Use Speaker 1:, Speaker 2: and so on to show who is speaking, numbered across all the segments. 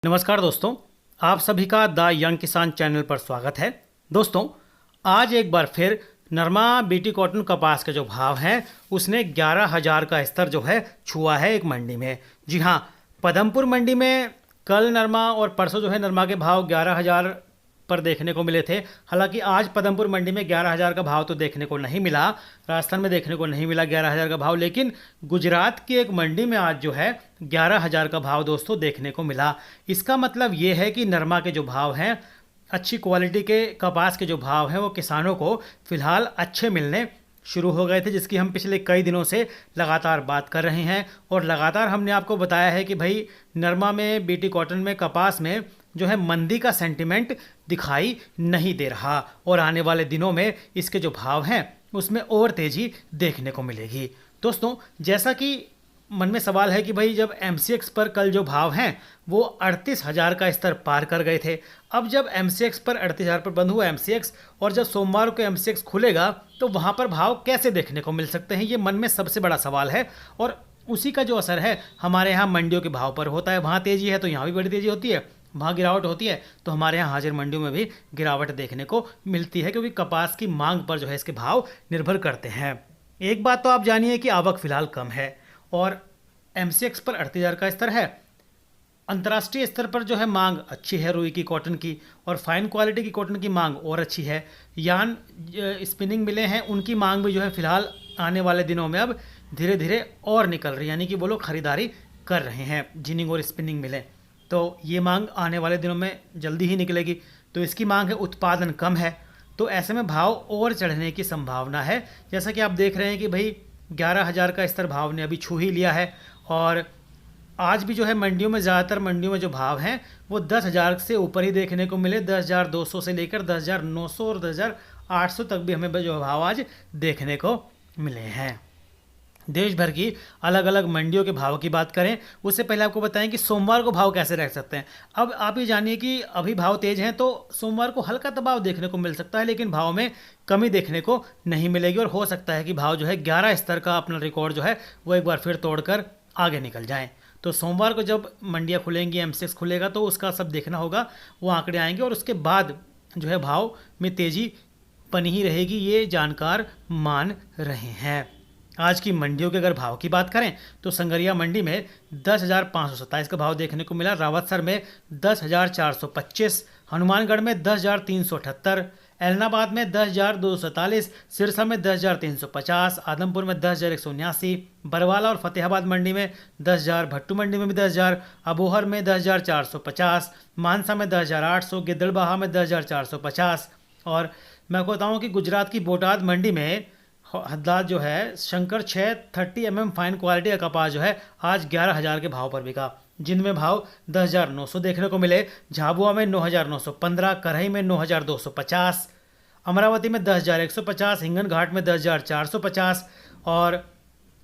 Speaker 1: नमस्कार दोस्तों, आप सभी का द यंग किसान चैनल पर स्वागत है। दोस्तों, आज एक बार फिर नरमा बीटी कॉटन कपास का जो भाव है उसने 11,000 का स्तर जो है छुआ है एक मंडी में। जी हाँ, पदमपुर मंडी में कल नरमा और परसों जो है नरमा के भाव 11,000 पर देखने को मिले थे। हालांकि आज पदमपुर मंडी में 11,000 का भाव तो देखने को नहीं मिला, राजस्थान में देखने को नहीं मिला 11,000 का भाव, लेकिन गुजरात की एक मंडी में आज जो है 11,000 का भाव दोस्तों देखने को मिला। इसका मतलब ये है कि नरमा के जो भाव हैं, अच्छी क्वालिटी के कपास के जो भाव हैं वो किसानों को फिलहाल अच्छे मिलने शुरू हो गए थे, जिसकी हम पिछले कई दिनों से लगातार बात कर रहे हैं। और लगातार हमने आपको बताया है कि भाई नरमा में, बीटी कॉटन में, कपास में जो है मंदी का सेंटिमेंट दिखाई नहीं दे रहा और आने वाले दिनों में इसके जो भाव हैं उसमें और तेज़ी देखने को मिलेगी। दोस्तों, जैसा कि मन में सवाल है कि भाई जब MCX पर कल जो भाव हैं वो 38,000 का स्तर पार कर गए थे, अब जब MCX पर 38,000 पर बंद हुआ MCX और जब सोमवार को MCX खुलेगा तो वहाँ पर भाव कैसे देखने को मिल सकते हैं, ये मन में सबसे बड़ा सवाल है। और उसी का जो असर है हमारे यहाँ मंडियों के भाव पर होता है। वहाँ तेज़ी है तो यहाँ भी बड़ी तेज़ी होती है, वहाँ गिरावट होती है तो हमारे यहाँ हाजिर मंडियों में भी गिरावट देखने को मिलती है, क्योंकि कपास की मांग पर जो है इसके भाव निर्भर करते हैं। एक बात तो आप जानिए कि आवक फिलहाल कम है और MCX पर 38,000 का स्तर है। अंतर्राष्ट्रीय स्तर पर जो है मांग अच्छी है रुई की, कॉटन की, और फाइन क्वालिटी की कॉटन की मांग और अच्छी है। यान स्पिनिंग मिले हैं, उनकी मांग भी जो है फिलहाल आने वाले दिनों में अब धीरे धीरे और निकल रही है, यानी कि वो लोग खरीदारी कर रहे हैं। जिनिंग और स्पिनिंग मिले तो ये मांग आने वाले दिनों में जल्दी ही निकलेगी, तो इसकी मांग है, उत्पादन कम है, तो ऐसे में भाव और चढ़ने की संभावना है। जैसा कि आप देख रहे हैं कि भाई 11,000 का स्तर भाव ने अभी छू ही लिया है और आज भी जो है मंडियों में, ज़्यादातर मंडियों में जो भाव हैं वो 10,000 से ऊपर ही देखने को मिले। 10,200 से लेकर 10,900 और 10,800 तक भी हमें जो भाव आज देखने को मिले हैं। देश भर की अलग अलग मंडियों के भाव की बात करें उससे पहले आपको बताएं कि सोमवार को भाव कैसे रह सकते हैं। अब आप ये जानिए कि अभी भाव तेज हैं तो सोमवार को हल्का दबाव देखने को मिल सकता है, लेकिन भाव में कमी देखने को नहीं मिलेगी और हो सकता है कि भाव जो है 11 स्तर का अपना रिकॉर्ड जो है वो एक बार फिर तोड़कर आगे निकल जाएँ। तो सोमवार को जब मंडियाँ खुलेंगी, MCX खुलेगा, तो उसका सब देखना होगा, वो आंकड़े आएंगे और उसके बाद जो है भाव में तेज़ी बनी ही रहेगी, ये जानकार मान रहे हैं। आज की मंडियों के अगर भाव की बात करें तो संगरिया मंडी में 10,527 का भाव देखने को मिला, रावतसर में 10,425, हनुमानगढ़ में 10,378, एलनाबाद में 10,247, सिरसा में 10,350, आदमपुर में 10,179, बरवाला और फतेहाबाद मंडी में 10,000, भट्टू मंडी में भी 10,000, अबोहर में 10,450, मानसा में 10,800, गिद्धड़बाहा में 10,450। और मैं आपको बताऊँ कि गुजरात की बोटाद मंडी में हद्दाद जो है शंकर 630 mm फाइन क्वालिटी का कपास जो है आज 11,000 के भाव पर बिका, जिनमें भाव 10,900 देखने को मिले। झाबुआ में 9,915, करही में 9,250, अमरावती में 10,150, हिंगन घाट में 10,450 और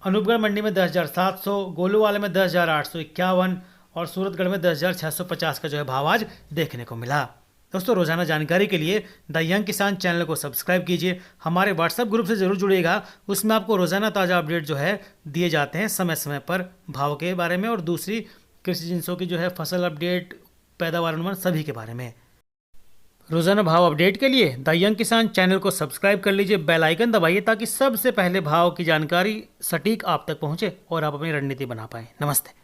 Speaker 1: अनूपगढ़ मंडी में 10,700, गोलूवाला में 10,851 और सूरतगढ़ में 10,650 का जो है भाव आज देखने को मिला। दोस्तों, रोजाना जानकारी के लिए द यंग किसान चैनल को सब्सक्राइब कीजिए। हमारे व्हाट्सएप ग्रुप से ज़रूर जुड़िएगा, उसमें आपको रोजाना ताज़ा अपडेट जो है दिए जाते हैं समय समय पर भाव के बारे में और दूसरी कृषि जिनसों की जो है फसल अपडेट, पैदावार अनुमान सभी के बारे में। रोजाना भाव अपडेट के लिए द यंग किसान चैनल को सब्सक्राइब कर लीजिए, बेल आइकन दबाइए ताकि सबसे पहले भाव की जानकारी सटीक आप तक पहुँचे और आप अपनी रणनीति बना पाएँ। नमस्ते।